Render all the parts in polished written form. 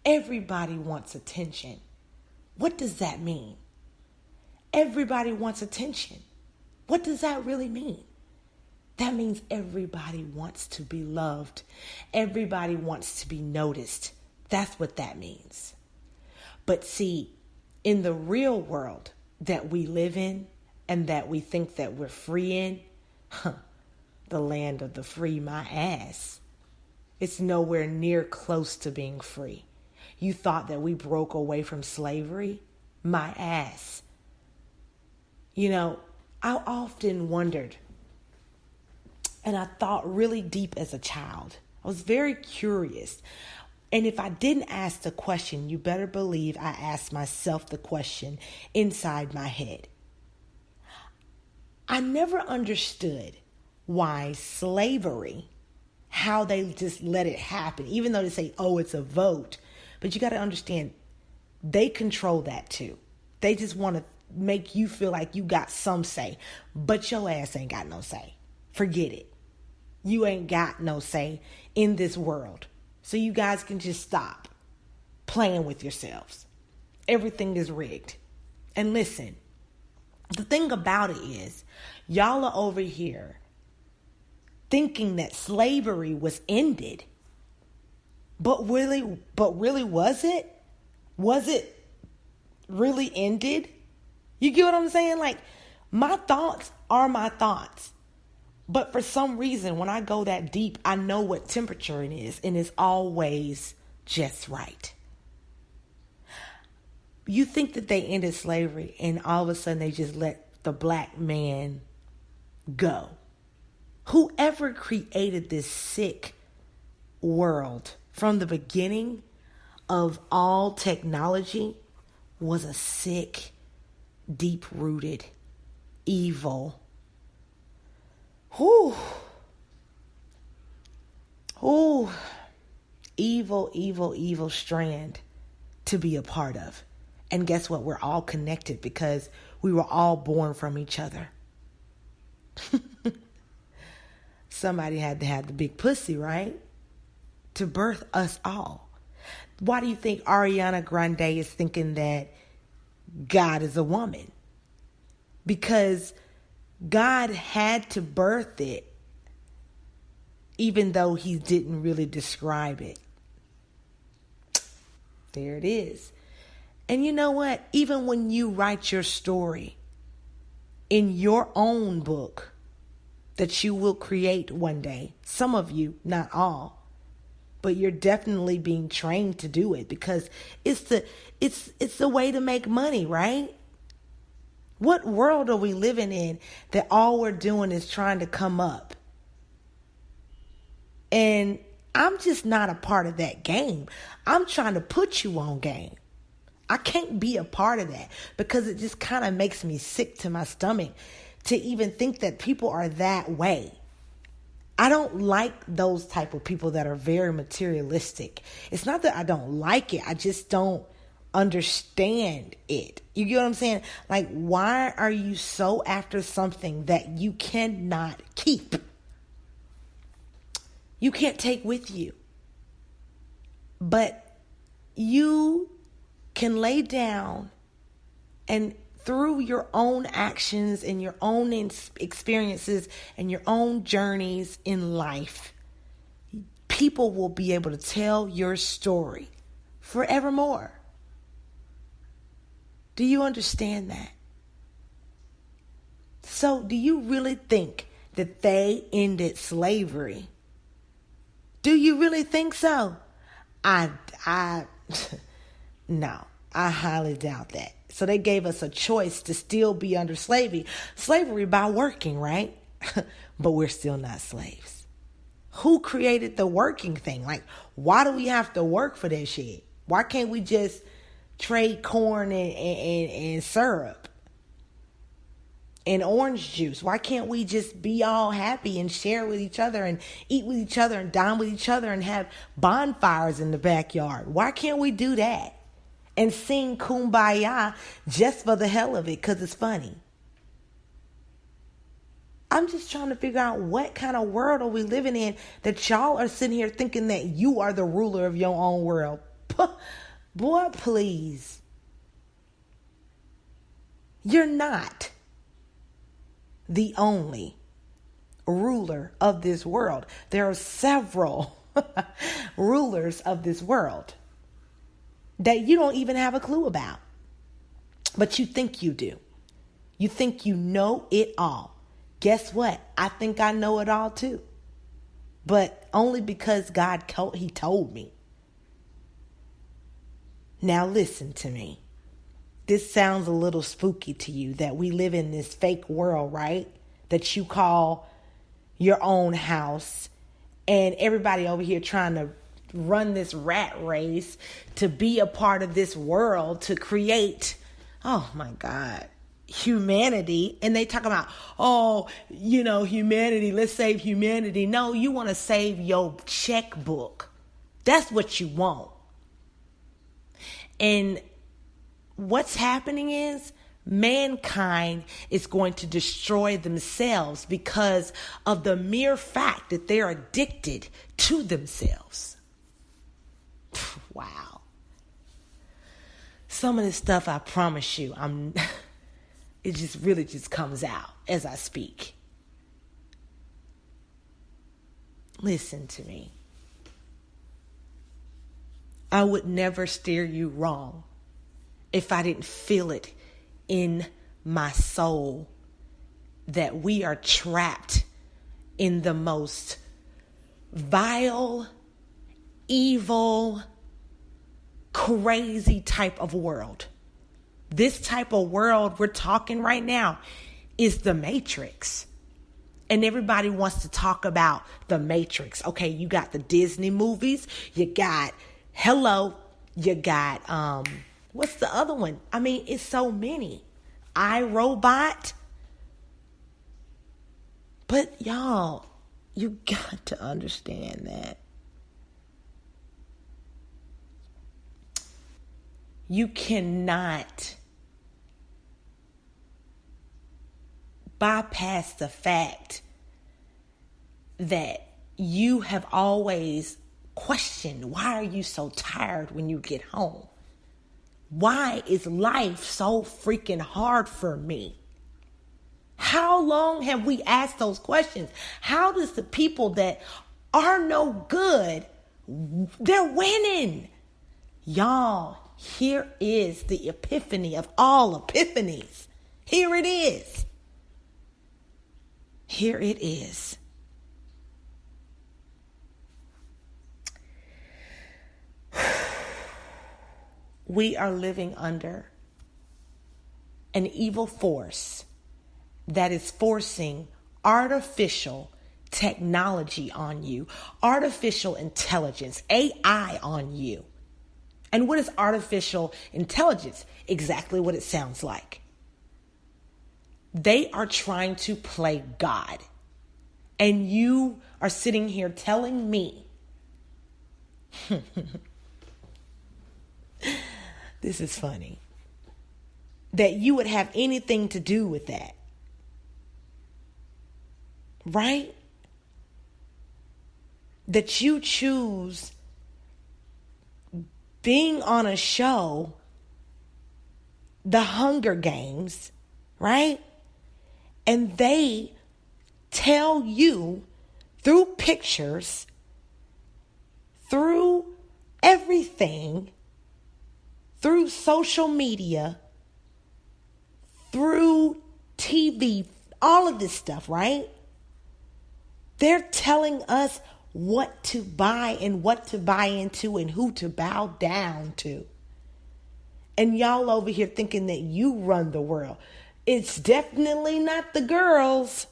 Everybody wants attention. What does that mean? Everybody wants attention. What does that really mean? That means everybody wants to be loved. Everybody wants to be noticed. That's what that means. But see, in the real world that we live in and that we think that we're free in, the land of the free, my ass. It's nowhere near close to being free. You thought that we broke away from slavery? My ass. You know, I often wondered, and I thought really deep as a child. I was very curious. And if I didn't ask the question, you better believe I asked myself the question inside my head. I never understood why slavery, how they just let it happen, even though they say, oh, it's a vote. But you got to understand, they control that too. They just want to make you feel like you got some say, but your ass ain't got no say. Forget it. You ain't got no say in this world. So you guys can just stop playing with yourselves. Everything is rigged. And listen, the thing about it is, y'all are over here thinking that slavery was ended. But really was it? Was it really ended? You get what I'm saying? Like, my thoughts are my thoughts. But for some reason, when I go that deep, I know what temperature it is, and it's always just right. You think that they ended slavery, and all of a sudden they just let the black man go. Whoever created this sick world from the beginning of all technology was a sick, deep-rooted, evil, evil strand to be a part of. And guess what? We're all connected because we were all born from each other. Somebody had to have the big pussy, right? To birth us all. Why do you think Ariana Grande is thinking that God is a woman? Because God had to birth it, even though he didn't really describe it. There it is. And you know what? Even when you write your story in your own book that you will create one day, some of you, not all, but you're definitely being trained to do it because it's the way to make money, right? What world are we living in that all we're doing is trying to come up? And I'm just not a part of that game. I'm trying to put you on game. I can't be a part of that because it just kind of makes me sick to my stomach to even think that people are that way. I don't like those type of people that are very materialistic. It's not that I don't like it. I just don't understand it. You get what I'm saying? Like, why are you so after something that you cannot keep? You can't take with you. But you can lay down and through your own actions and your own experiences and your own journeys in life, people will be able to tell your story forevermore. Do you understand that? So, do you really think that they ended slavery? Do you really think so? No, I highly doubt that. So they gave us a choice to still be under slavery by working, right? But we're still not slaves. Who created the working thing? Like, why do we have to work for that shit? Why can't we just trade corn and syrup and orange juice? Why can't we just be all happy and share with each other and eat with each other and dine with each other and have bonfires in the backyard? Why can't we do that? And sing Kumbaya just for the hell of it because it's funny. I'm just trying to figure out what kind of world are we living in that y'all are sitting here thinking that you are the ruler of your own world. Boy, please. You're not the only ruler of this world. There are several rulers of this world that you don't even have a clue about. But you think you do. You think you know it all. Guess what? I think I know it all too. But only because He told me. Now listen to me. This sounds a little spooky to you that we live in this fake world, right? That you call your own house, and everybody over here trying to run this rat race to be a part of this world, to create, oh my God, humanity. And they talk about, humanity, let's save humanity. No, you want to save your checkbook. That's what you want. And what's happening is mankind is going to destroy themselves because of the mere fact that they're addicted to themselves. Wow. Some of this stuff, I promise you, it just really comes out as I speak. Listen to me. I would never steer you wrong if I didn't feel it in my soul that we are trapped in the most vile, evil, crazy type of world. This type of world we're talking right now is the Matrix. And everybody wants to talk about the Matrix. Okay, you got the Disney movies, you got you got what's the other one? I mean, it's so many. iRobot. But y'all, you got to understand that you cannot bypass the fact that you have always questioned, why are you so tired when you get home? Why is life so freaking hard for me? How long have we asked those questions? How does the people that are no good, they're winning? Y'all, here is the epiphany of all epiphanies. Here it is. Here it is. We are living under an evil force that is forcing artificial technology on you, artificial intelligence, AI on you. And what is artificial intelligence? Exactly what it sounds like. They are trying to play God. And you are sitting here telling me, this is funny, that you would have anything to do with that. Right? That you choose being on a show, The Hunger Games, right? And they tell you through pictures, through everything, through social media, through TV, all of this stuff, right? They're telling us what to buy and what to buy into and who to bow down to. And y'all over here thinking that you run the world. It's definitely not the girls.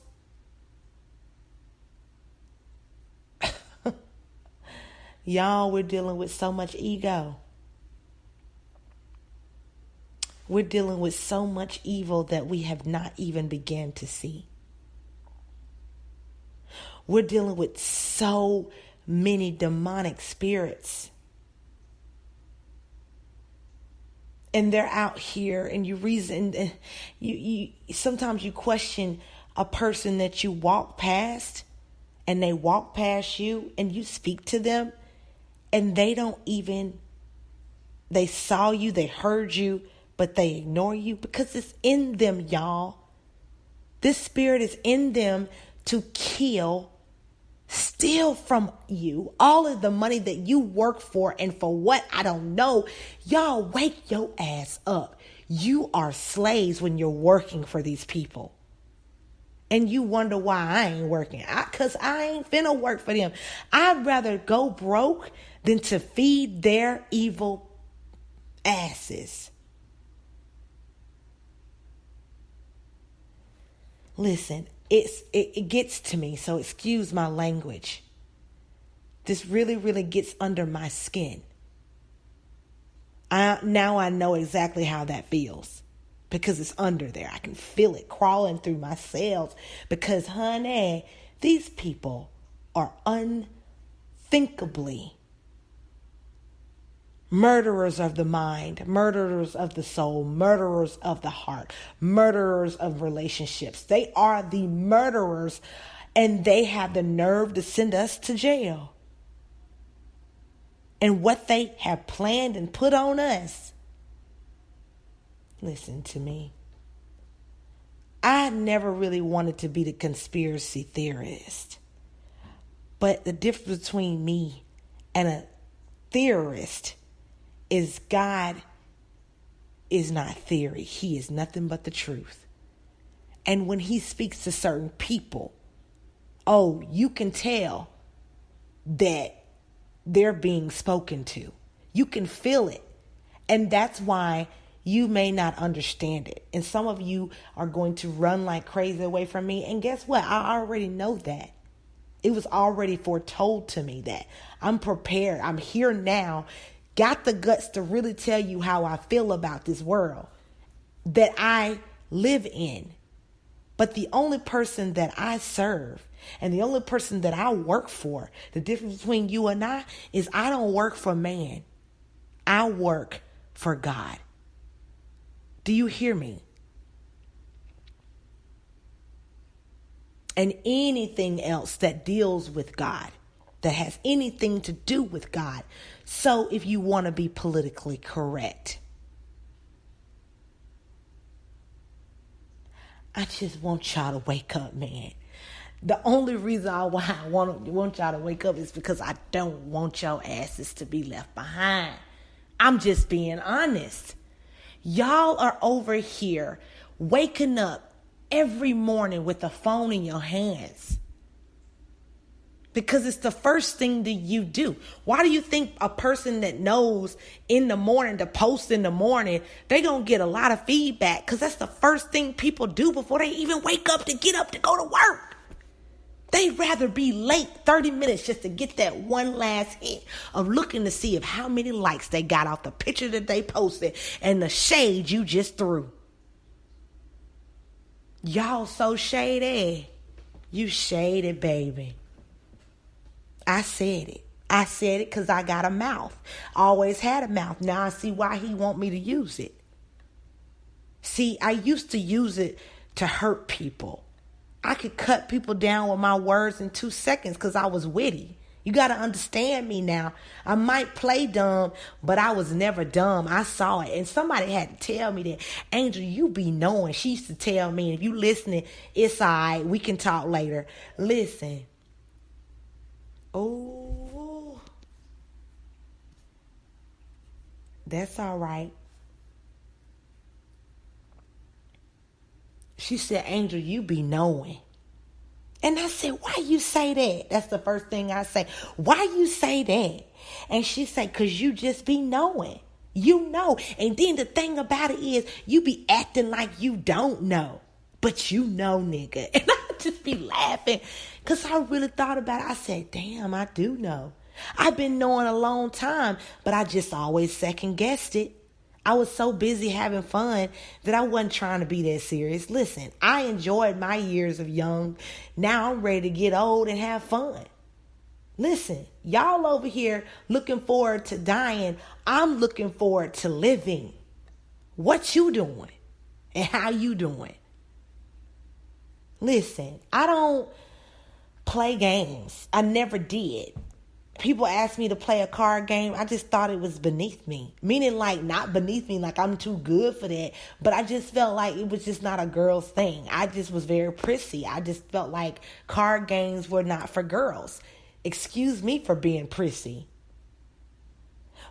Y'all, we're dealing with so much ego. We're dealing with so much evil that we have not even begun to see. We're dealing with so many demonic spirits. And they're out here, and you sometimes you question a person that you walk past, and they walk past you, and you speak to them, and they don't even They saw you, they heard you, but they ignore you because it's in them, y'all. This spirit is in them to kill, steal from you all of the money that you work for, and for what, I don't know. Y'all, wake your ass up. You are slaves when you're working for these people. And you wonder why I ain't working. Because I ain't finna work for them. I'd rather go broke than to feed their evil asses. Listen, it gets to me, so excuse my language. This really, really gets under my skin. Now I know exactly how that feels because it's under there. I can feel it crawling through my cells because, honey, these people are unthinkably murderers of the mind, murderers of the soul, murderers of the heart, murderers of relationships. They are the murderers, and they have the nerve to send us to jail. And what they have planned and put on us. Listen to me. I never really wanted to be the conspiracy theorist. But the difference between me and a theorist is God is not theory. He is nothing but the truth. And when he speaks to certain people, oh, you can tell that they're being spoken to. You can feel it. And that's why you may not understand it. And some of you are going to run like crazy away from me. And guess what? I already know that. It was already foretold to me that I'm prepared. I'm here now. Got the guts to really tell you how I feel about this world that I live in. But the only person that I serve and the only person that I work for, the difference between you and I is I don't work for man. I work for God. Do you hear me? And anything else that deals with God, that has anything to do with God. So if you want to be politically correct, I just want y'all to wake up, man. The only reason why I want y'all to wake up is because I don't want your asses to be left behind. I'm just being honest. Y'all are over here waking up every morning with a phone in your hands. Because it's the first thing that you do. Why do you think a person that knows in the morning to post in the morning, they're going to get a lot of feedback? Because that's the first thing people do before they even wake up to get up to go to work. They'd rather be late 30 minutes just to get that one last hit of looking to see if how many likes they got off the picture that they posted and the shade you just threw. Y'all so shady. You shady, baby. I said it. I said it because I got a mouth. Always had a mouth. Now I see why he want me to use it. See, I used to use it to hurt people. I could cut people down with my words in 2 seconds because I was witty. You got to understand me now. I might play dumb, but I was never dumb. I saw it. And somebody had to tell me that, Angel, you be knowing. She used to tell me, if you listening, it's all right. We can talk later. Listen. Oh, that's all right. She said, Angel, you be knowing. And I said, why you say that? That's the first thing I say. Why you say that? And she said, because you just be knowing. You know. And then the thing about it is, you be acting like you don't know. But you know, nigga. And I just be laughing because I really thought about it. I said, damn, I do know. I've been knowing a long time, but I just always second guessed it. I was so busy having fun that I wasn't trying to be that serious. Listen, I enjoyed my years of young. Now I'm ready to get old and have fun. Listen, y'all over here looking forward to dying. I'm looking forward to living. What you doing and how you doing? Listen, I don't play games. I never did. people ask me to play a card game, I just thought it was beneath me. Meaning, like, not beneath me, like I'm too good for that. But I just felt like it was just not a girl's thing. I just was very prissy. I just felt like card games were not for girls. Excuse me for being prissy.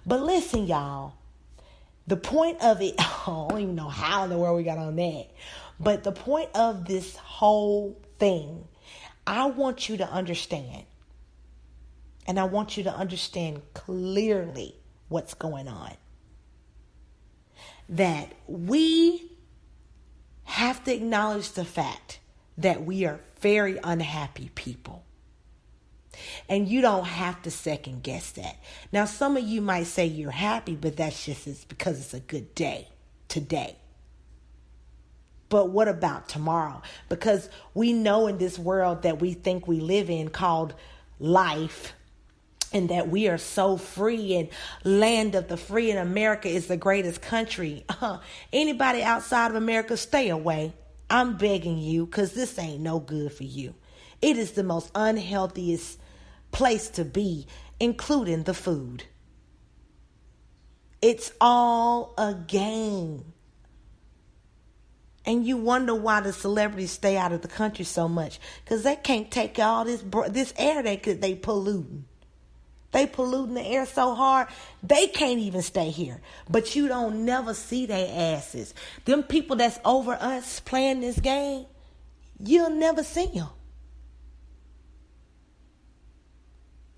But listen, y'all. The point of it, I don't even know how in the world we got on that. But the point of this whole thing, I want you to understand. And I want you to understand clearly what's going on. That we have to acknowledge the fact that we are very unhappy people. And you don't have to second guess that. Now, some of you might say you're happy, but that's just because it's a good day today. But what about tomorrow? Because we know in this world that we think we live in called life, and that we are so free and land of the free, and America is the greatest country. Anybody outside of America, stay away. I'm begging you, because this ain't no good for you. It is the most unhealthiest place to be, including the food. It's all a game. And you wonder why the celebrities stay out of the country so much, because they can't take all this air they polluting. They polluting the air so hard, they can't even stay here. But you don't never see their asses. Them people that's over us playing this game, you'll never see them.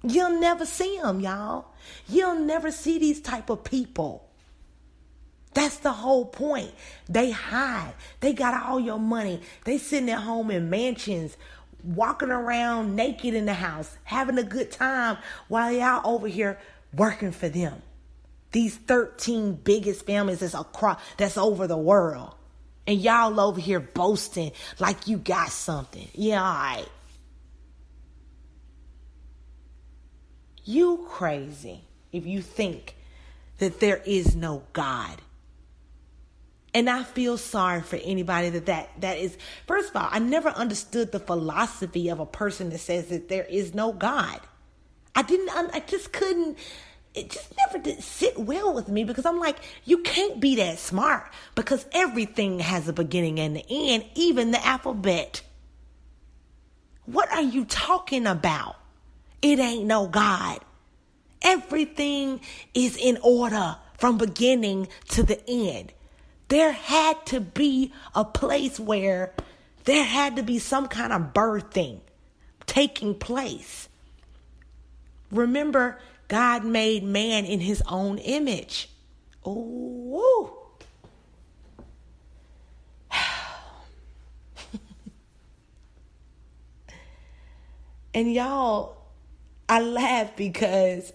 You'll never see them, y'all. You'll never see these type of people. That's the whole point. They hide. They got all your money. They sitting at home in mansions, walking around naked in the house, having a good time while y'all over here working for them. These 13 biggest families that's over the world. And y'all over here boasting like you got something. Yeah, all right. You crazy if you think that there is no God. And I feel sorry for anybody that is. First of all, I never understood the philosophy of a person that says that there is no God. I just couldn't. It just never did sit well with me, because I'm like, you can't be that smart, because everything has a beginning and an end, even the alphabet. What are you talking about? It ain't no God. Everything is in order from beginning to the end. There had to be a place where there had to be some kind of birthing taking place. Remember, God made man in his own image. Ooh. And y'all, I laugh because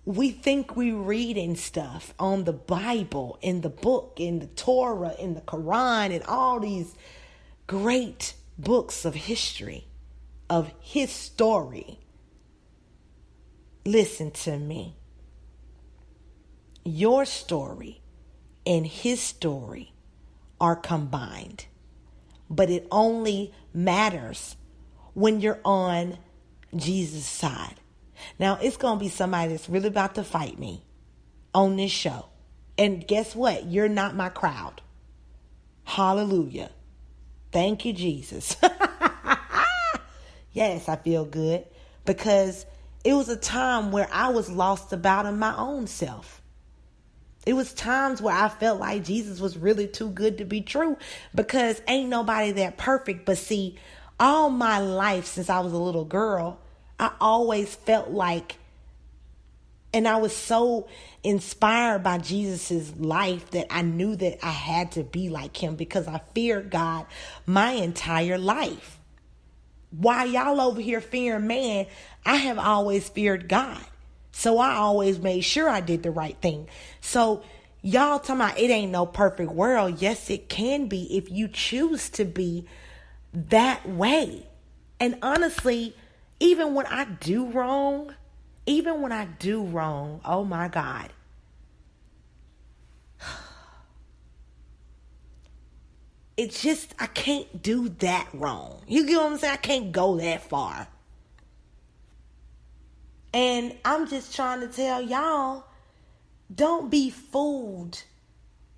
we think we reading stuff on the Bible, in the book, in the Torah, in the Quran, and all these great books of history, of his story. Listen to me. Your story and his story are combined, but it only matters when you're on Jesus' side. Now, it's going to be somebody that's really about to fight me on this show. And guess what? You're not my crowd. Hallelujah. Thank you, Jesus. Yes, I feel good, because it was a time where I was lost about in my own self. It was times where I felt like Jesus was really too good to be true, because ain't nobody that perfect. But see, all my life since I was a little girl, I always felt like, and I was so inspired by Jesus's life that I knew that I had to be like him, because I feared God my entire life. While y'all over here fearing man, I have always feared God. So I always made sure I did the right thing. So y'all talking about it ain't no perfect world. Yes, it can be if you choose to be that way. And honestly, even when I do wrong, oh my God. It's just, I can't do that wrong. You get what I'm saying? I can't go that far. And I'm just trying to tell y'all, don't be fooled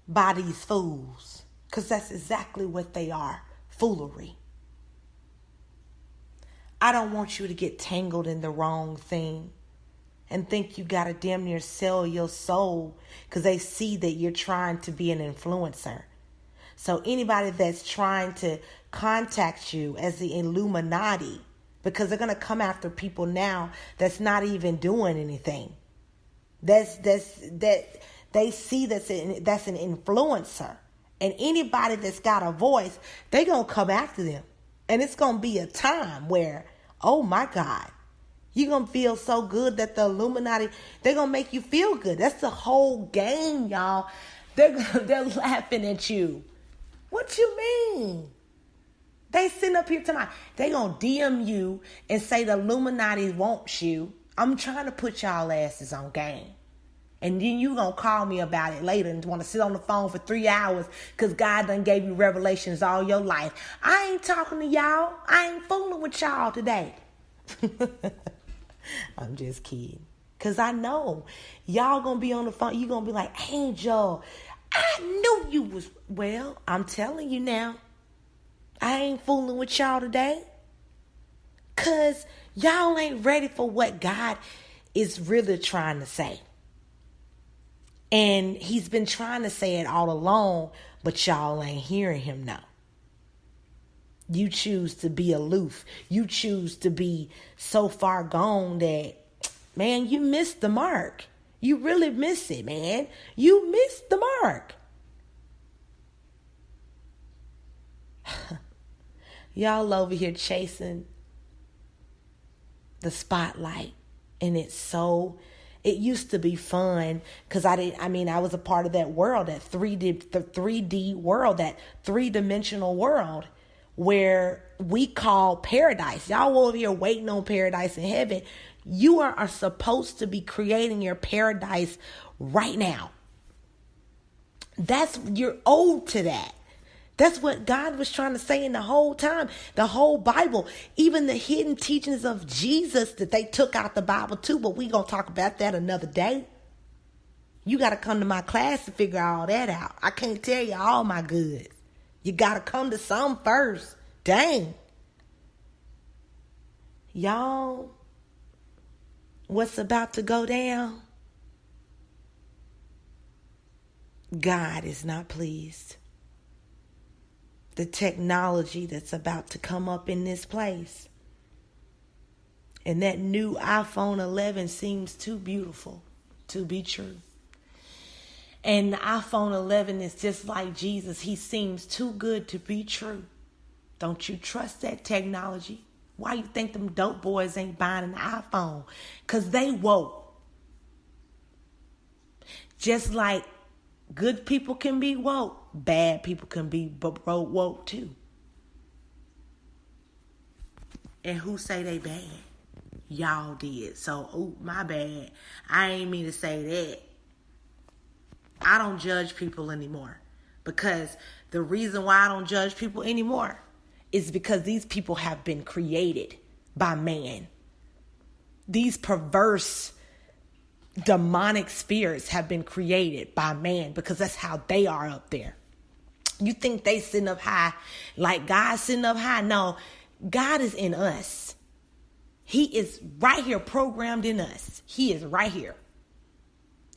by these fools, because that's exactly what they are, foolery. I don't want you to get tangled in the wrong thing and think you got to damn near sell your soul because they see that you're trying to be an influencer. So anybody that's trying to contact you as the Illuminati, because they're going to come after people now that's not even doing anything. That they see that's an influencer. And anybody that's got a voice, they're going to come after them. And it's going to be a time where, oh my God, you're going to feel so good that the Illuminati, they're going to make you feel good. That's the whole game, y'all. They're laughing at you. What you mean? They sitting up here tonight. They going to DM you and say the Illuminati wants you. I'm trying to put y'all asses on game. And then you going to call me about it later and want to sit on the phone for 3 hours because God done gave you revelations all your life. I ain't talking to y'all. I ain't fooling with y'all today. I'm just kidding. Because I know y'all going to be on the phone. You going to be like, Angel, I knew you was. Well, I'm telling you now. I ain't fooling with y'all today. Because y'all ain't ready for what God is really trying to say. And he's been trying to say it all along, but y'all ain't hearing him now. You choose to be aloof. You choose to be so far gone that, man, you missed the mark. You really miss it, man. You missed the mark. Y'all over here chasing the spotlight, and it's so... It used to be fun because I was a part of that world, that 3D world, that three-dimensional world where we call paradise. Y'all over here waiting on paradise in heaven. You are supposed to be creating your paradise right now. You're owed to that. That's what God was trying to say in the whole time, the whole Bible, even the hidden teachings of Jesus that they took out the Bible too. But we're going to talk about that another day. You got to come to my class to figure all that out. I can't tell you all my goods. You got to come to some first. Dang. Y'all, what's about to go down? God is not pleased. The technology that's about to come up in this place. And that new iPhone 11 seems too beautiful to be true. And the iPhone 11 is just like Jesus. He seems too good to be true. Don't you trust that technology? Why you think them dope boys ain't buying an iPhone? Because they woke. Just like good people can be woke, bad people can be woke too. And who say they bad? Y'all did. So, my bad. I ain't mean to say that. I don't judge people anymore. Because the reason why I don't judge people anymore is because these people have been created by man. These perverse demonic spirits have been created by man because that's how they are up there. You think they sitting up high like God's sitting up high? No, God is in us. He is right here programmed in us. He is right here.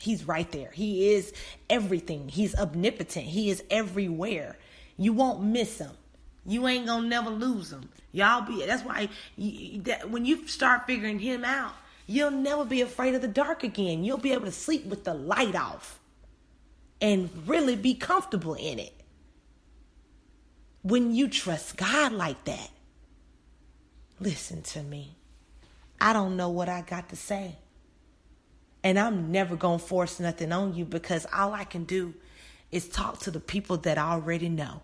He's right there. He is everything. He's omnipotent. He is everywhere. You won't miss him. You ain't gonna never lose him. That's why when you start figuring him out, you'll never be afraid of the dark again. You'll be able to sleep with the light off and really be comfortable in it. When you trust God like that, listen to me. I don't know what I got to say. And I'm never going to force nothing on you because all I can do is talk to the people that already know.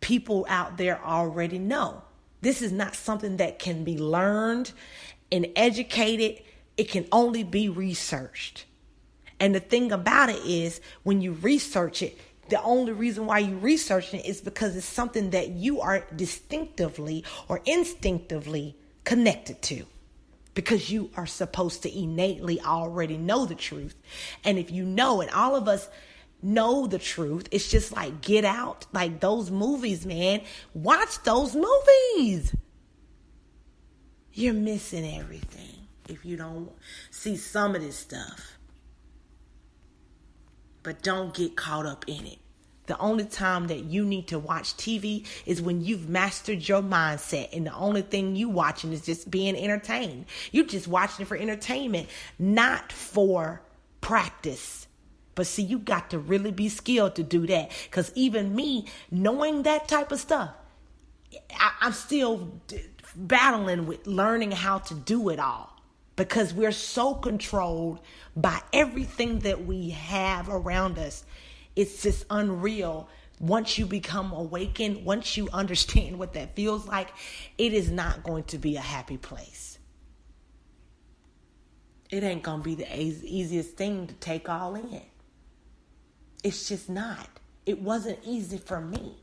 People out there already know. This is not something that can be learned and educated. It can only be researched. And the thing about it is when you research it, the only reason why you research it is because it's something that you are distinctively or instinctively connected to. because you are supposed to innately already know the truth. And if you know, and all of us know the truth, it's just like Get Out, like those movies, man. Watch those movies. You're missing everything if you don't see some of this stuff. But don't get caught up in it. The only time that you need to watch TV is when you've mastered your mindset, and the only thing you watching is just being entertained. You're just watching it for entertainment, not for practice. But see, you got to really be skilled to do that, because even me knowing that type of stuff, I'm still battling with learning how to do it all, because we're so controlled by everything that we have around us. It's just unreal. Once you become awakened, once you understand what that feels like, it is not going to be a happy place. It ain't going to be the easiest thing to take all in. It's just not. It wasn't easy for me.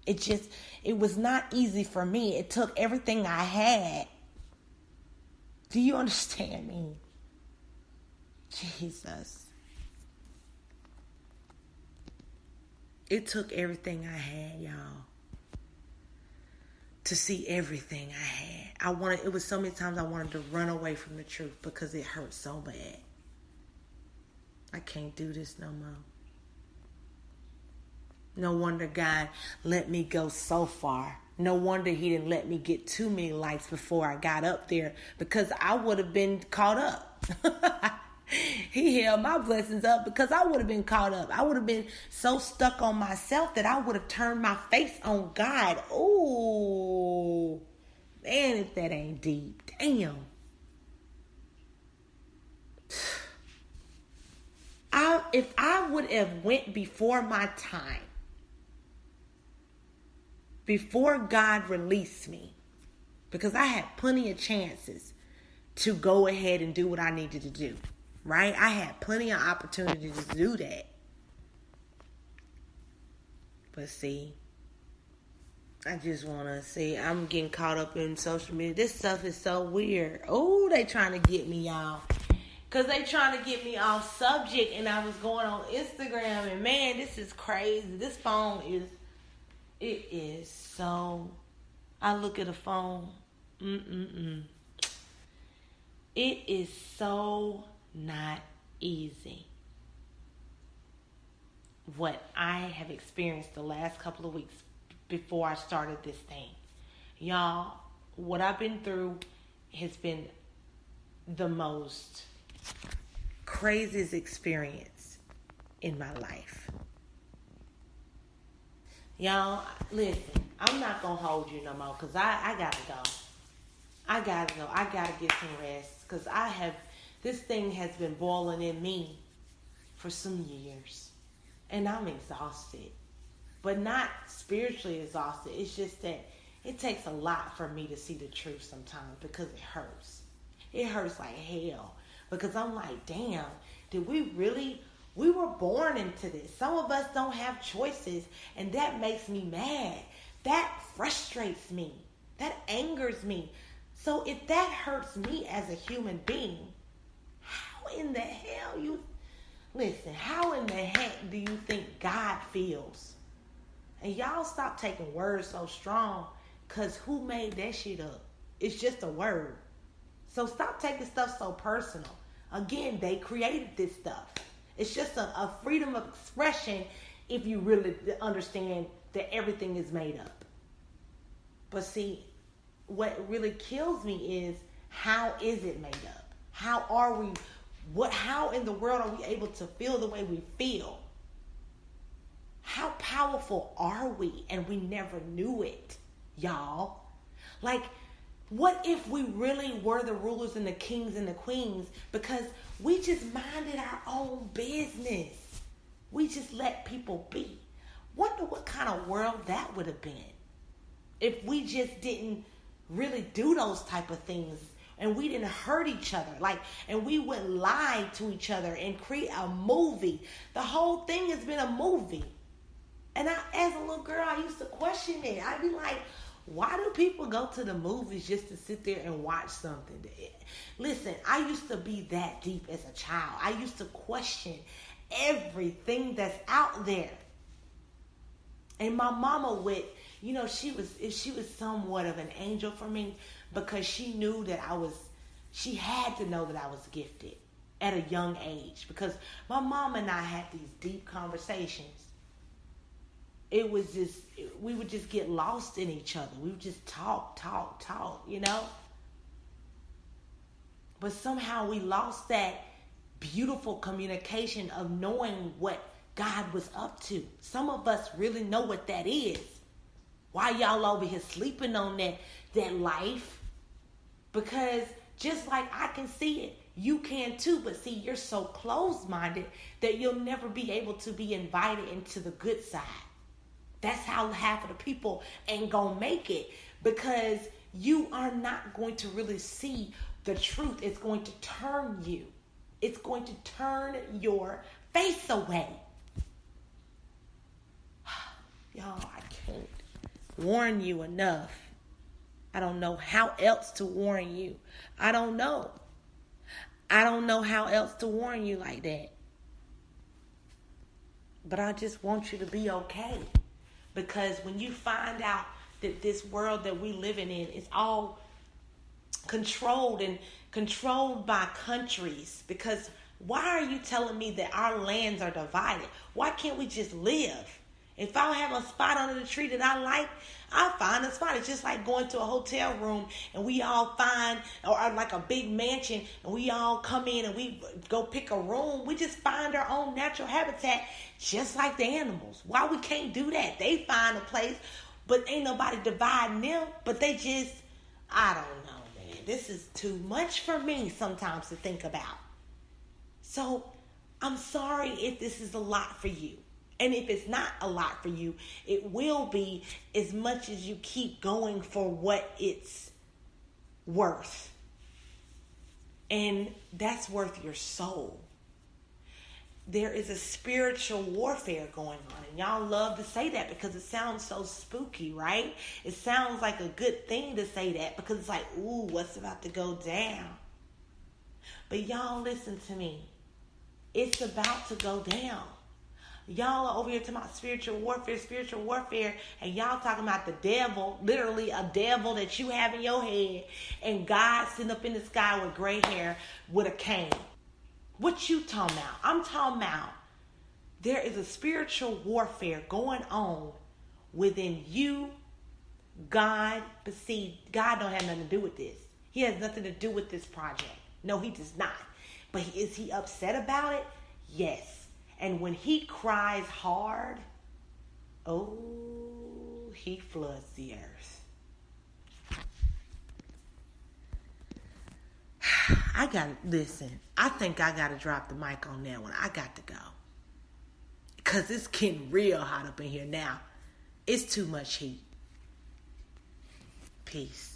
It was not easy for me. It took everything I had. Do you understand me? Jesus. It took everything I had, y'all, to see everything I had. It was so many times I wanted to run away from the truth because it hurt so bad. I can't do this no more. No wonder God let me go so far. No wonder he didn't let me get too many likes before I got up there, because I would have been caught up. He held my blessings up because I would have been caught up. I would have been so stuck on myself that I would have turned my face on God. Ooh, man, if that ain't deep. Damn. If I would have went before my time, before God released me, because I had plenty of chances to go ahead and do what I needed to do, right? I had plenty of opportunities to do that. But see, I just want to see, I'm getting caught up in social media. This stuff is so weird. Oh, they trying to get me, y'all. Because they trying to get me off subject, and I was going on Instagram, and man, this is crazy. This phone is so, I look at a phone, It is so not easy what I have experienced the last couple of weeks before I started this thing. Y'all, what I've been through has been the most craziest experience in my life. Y'all, listen, I'm not going to hold you no more because I got to go. I got to go. I got to get some rest because this thing has been boiling in me for some years. And I'm exhausted. But not spiritually exhausted. It's just that it takes a lot for me to see the truth sometimes because it hurts. It hurts like hell. Because I'm like, damn, did we were born into this. Some of us don't have choices, and that makes me mad. That frustrates me. That angers me. So if that hurts me as a human being, how in the hell how in the heck do you think God feels? And y'all stop taking words so strong, because who made that shit up? It's just a word. So stop taking stuff so personal. Again, they created this stuff. It's just a freedom of expression if you really understand that everything is made up. But see, what really kills me is, how is it made up? How in the world are we able to feel the way we feel? How powerful are we and we never knew it, y'all? Like, what if we really were the rulers and the kings and the queens because we just minded our own business? We just let people be. Wonder what kind of world that would have been if we just didn't really do those type of things and we didn't hurt each other, and we wouldn't lie to each other and create a movie. The whole thing has been a movie. And as a little girl, I used to question it. I'd be like, Why do people go to the movies just to sit there and watch something? Listen, I used to be that deep as a child. I used to question everything that's out there. And my mama would, she was somewhat of an angel for me, because she knew that she had to know that I was gifted at a young age, because my mom and I had these deep conversations. It was just, we would just get lost in each other. We would just talk. But somehow we lost that beautiful communication of knowing what God was up to. Some of us really know what that is. Why y'all over here sleeping on that life? Because just like I can see it, you can too. But see, you're so closed-minded that you'll never be able to be invited into the good side. That's how half of the people ain't gonna make it, because you are not going to really see the truth. It's going to turn you. It's going to turn your face away. Y'all, I can't warn you enough. I don't know how else to warn you. I don't know how else to warn you like that. But I just want you to be okay. Because when you find out that this world that we living in is all controlled by countries, because why are you telling me that our lands are divided? Why can't we just live? If I don't have a spot under the tree that I like, I'll find a spot. It's just like going to a hotel room and we all find, or like a big mansion, and we all come in and we go pick a room. We just find our own natural habitat, just like the animals. Why we can't do that? They find a place, but ain't nobody dividing them. But they just, I don't know, man. This is too much for me sometimes to think about. So I'm sorry if this is a lot for you. And if it's not a lot for you, it will be, as much as you keep going for what it's worth. And that's worth your soul. There is a spiritual warfare going on. And y'all love to say that because it sounds so spooky, right? It sounds like a good thing to say that, because it's like, ooh, what's about to go down? But y'all listen to me. It's about to go down. Y'all are over here talking about spiritual warfare, and y'all talking about the devil, literally a devil that you have in your head, and God sitting up in the sky with gray hair with a cane. What you talking about? I'm talking about there is a spiritual warfare going on within you, God. But see, God don't have nothing to do with this. He has nothing to do with this project. No, he does not. But is he upset about it? Yes. And when he cries hard, oh, he floods the earth. Listen, I think I got to drop the mic on that one. I got to go. Because it's getting real hot up in here now. It's too much heat. Peace.